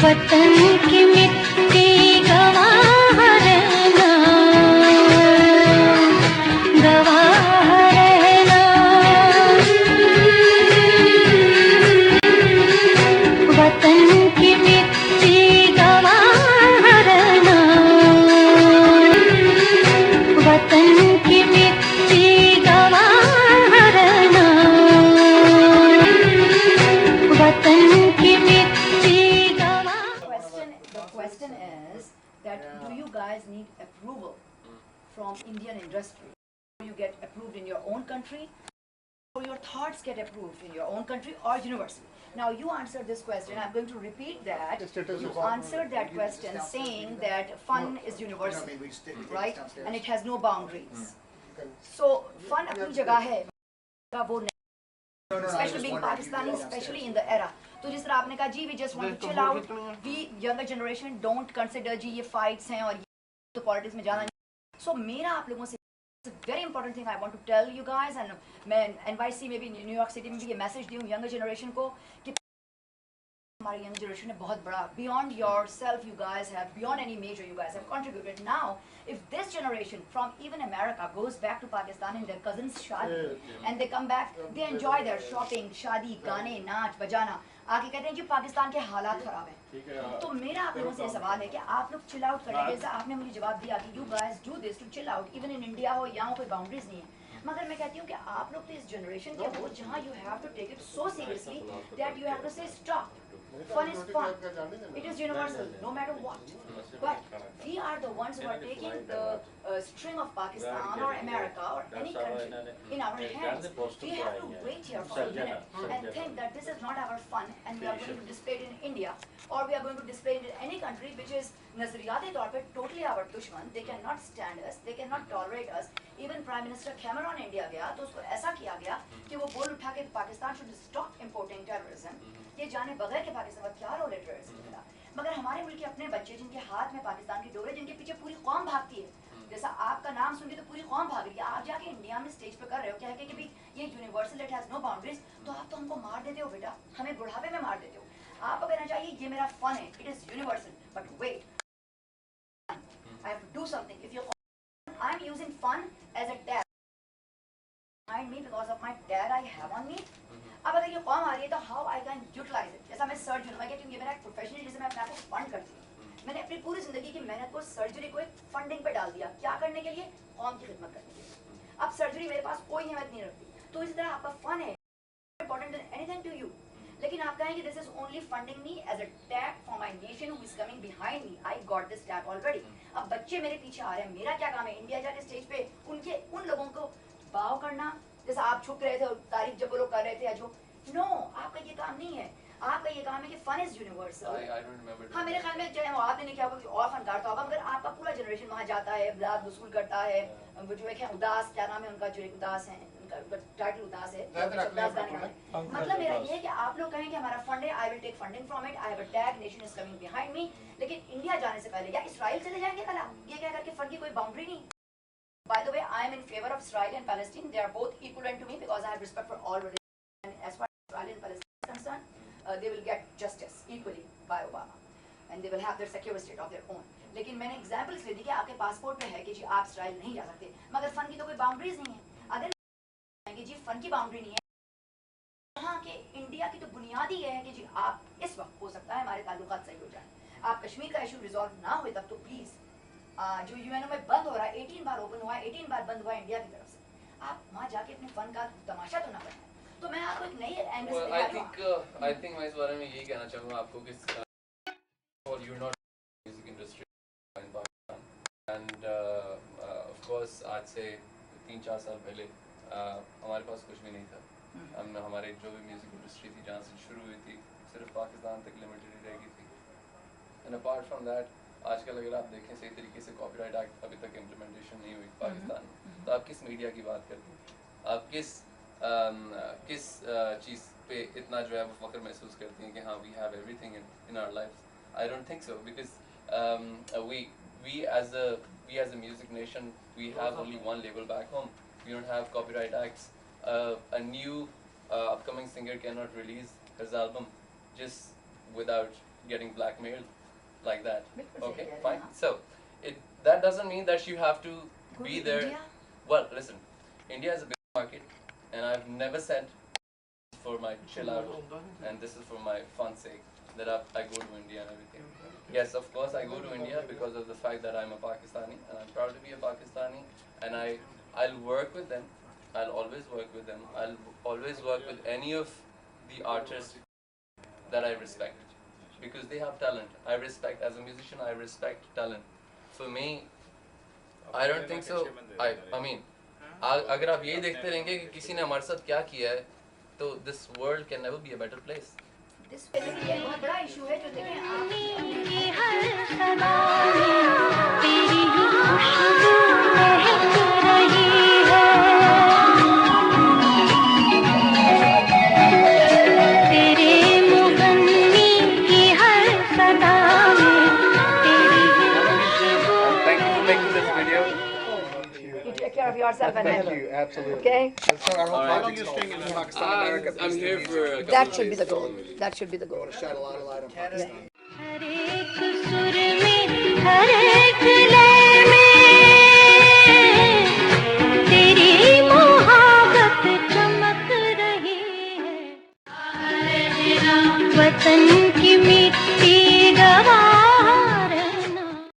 वतन की मिट्टी गवाह रहना, गवाह रहना। वतन की मिट्टी गवाह रहना, वतन की मिट्टी गवाह रहना, वतन की मिट्टी गवाह। The question is that do you guys need approval from Indian industry? Do you get approved in your own country, or your thoughts get approved in your own country or university? Now you answered this question. I'm going to repeat that. You answered that question saying that fun is universal, right? And it has no boundaries. So fun अपनी जगह है, वो especially being Pakistani, especially in the era. तो जिस तरह आपने कहा जी we just want to chill out, we younger generation don't consider जी ये fights हैं और तो politics में जाना नहीं. So मेरा आप लोगों से it's a very important thing I want to tell you guys, and मैं NYC में भी न्यू यॉर्क सिटी में भी ये मैसेज दूँ यंगर जनरेशन को कि हमारी यंग जनरेशन ने बहुत बड़ा beyond yourself you guys have, beyond any major you guys have contributed. Now if this generation from even America goes back to Pakistan in their cousins शादी and they come back, they enjoy their shopping, शादी, गाने, नाच, बजाना, आके कहते हैं जी पाकिस्तान के हालात खराब हैं. तो मेरा आप लोगों से सवाल है कि आप लोग चिल आउट करने के लिए आपने मुझे जवाब दिया कि you guys do this to chill out even in India हो यहाँ कोई बाउंड्रीज नहीं है. मगर मैं कहती हूँ कि आप लोग तो इस जनरेशन के हो जहाँ you have to take it so seriously that you have to say stop. Fun is fun. It is universal, no matter what. But we are the ones who are taking the string of Pakistan or America or any country in our hands. We have to wait here for a minute and think that this is not our fun and we are going to display it in India or we are going to display it in any country which is nazariyati तौर पे totally our दुश्मन. They cannot stand us. They cannot tolerate us. Even Prime Minister Cameron India गया तो उसको ऐसा किया गया कि वो बोल उठा के Pakistan should stop importing terrorism. ये जाने बगैर के पाकिस्तान का क्या रोल है टेररिज्म के खिलाफ. मगर हमारे मुल्क के अपने बच्चे जिनके हाथ में पाकिस्तान की डोर है, जिनके पीछे पूरी कौम भागती है, जैसा आपका नाम सुन के तो पूरी कौम भाग रही है, आप जाके इंडिया में स्टेज पे कर रहे हो क्या है कि भाई ये universal it has no boundaries, तो आप तो हमको मार देते हो बेटा, हमें बुढ़ापे में मार देते हो. आपको कहना चाहिए ये मेरा फन है, it is universal, but wait I have to do something. If you I am using fun as a tag behind me because of my tag I have on me. अब अगर ये कौम आ रही है तो how I can utilize it. जैसा मैं surgeon मैं कहती हूँ ये मेरा एक प्रोफेशनल जिसे मैं अपने आप को फंड करती हूँ. मैंने अपनी पूरी जिंदगी की मेहनत को सर्जरी को एक फंडिंग पे डाल दिया. क्या करने के लिए? कौम की खिदमत करने के लिए. अब सर्जरी मेरे पास कोई अहमियत नहीं रखती. तो इसी तरह आपका फन है important than anything to you. लेकिन आप कहेंगे this is only funding me as a tag for my nation who is coming behind me. I got this tag already. अब बच्चे मेरे पीछे आ रहे हैं, मेरा क्या काम है इंडिया जाके स्टेज पे उनके उन लोगों को बाव करना जैसा आप छुप रहे थे और तारीफ जब वो लोग कर रहे थे या जो. नो, आपका ये काम नहीं है. आपका ये काम है कि फन इज यूनिवर्सल. हाँ मेरे ख्याल में चाहे वो आपने नहीं किया होगा कि और फनकार था होगा, मगर आपका पूरा जनरेशन वहाँ जाता है, रात वसूल करता है. वो जो एक है उदास, क्या नाम है उनका, जो एक उदास है उनका टाइटल उदास है, उदास गाने गाने. मतलब मेरा ये है कि आप लोग कहें कि हमारा फंड है, I will take funding from it, I have a tag, nation is coming behind me. लेकिन इंडिया जाने से पहले या इसराइल चले जाएंगे कल आप, ये क्या करके फंड की कोई बाउंड्री नहीं. By the way, I am in favor of Israel and Palestine. They are both equivalent to me because I have respect for all religions. And as far as Israel and Palestine is concerned, they will get justice equally by Obama, and they will have their secure state of their own. लेकिन मैंने examples ले दी कि आपके passport में है कि जी आप Israel नहीं जा सकते, मगर फन की तो कोई बाउंड्रीज नहीं है. अगर कि जी फन की बाउंड्री नहीं है, यहाँ के इंडिया की तो बुनियाद ही है कि जी आप इस वक्त हो सकता है हमारे ताल्लुकात सही हो जाए, आप कश्मीर का इशू रिजॉल्व ना हो तब तो प्लीज जो यूएनओ में बंद हो रहा है 18 बार ओपन हुआ है, 18 बार बंद हुआ है इंडिया की तरफ से, आप वहाँ जाके अपने फन का तमाशा तो ना बनाएं. तो मैं आपको एक नई एंगल से दिखा आई थिंक मैं इस बारे में यही कहना चाहूँगा आपको कि और you not music industry in Pakistan end of course आज से 3-4 साल पहले हमारे पास कुछ भी नहीं था. हम हमारे जो भी म्यूजिक इंडस्ट्री थी जहाँ से शुरू हुई थी सिर्फ पाकिस्तान तक लिमिटेड रह गई थी. एंड अपार्ट फ्रॉम दैट आजकल अगर आप देखें सही तरीके से कॉपीराइट एक्ट अभी तक इम्प्लीमेंटेशन नहीं हुई पाकिस्तान में, तो आप किस मीडिया की बात करते हैं, आप किस चीज़ पे इतना जो है वो फख्र महसूस करती हैं कि हाँ we have everything in our lives. I don't think so because we as a music nation we have only one label back home. We don't have copyright acts. A new upcoming singer cannot release his album just without getting blackmailed like that. बिल्कुल सही Okay, कह रहे हैं fine. आप। So that doesn't mean that you have to Go be to there. India? Well, listen, India is a big market, and I've never said for my chill out, and this is for my fun sake that I go to India and everything. Yes, of course I go to India because of the fact that I'm a Pakistani and I'm proud to be a Pakistani, and I'll work with them. I'll always work with them. I'll always work with any of the artists that I respect because they have talent. I respect, as a musician, I respect talent. For me, I don't think so. I mean, अगर आप यही देखते रहेंगे कि किसी ने हमारे साथ क्या किया है, तो this world can never be a better place. This ये बहुत बड़ा इशू है जो देखें आप की हर सदा में तेरी ही खुशबू महक रही है। तेरे मुगन्नी की हर सदा में तेरी ही खुशबू Thank you for making this video. you take care of yourself and Thank Heather. you, absolutely. Okay? So our whole All right. project is staying in Pakistan, America. I'm here for a couple That of should be days. the goal. That should be the goal. Shed a lot of light on Pakistan.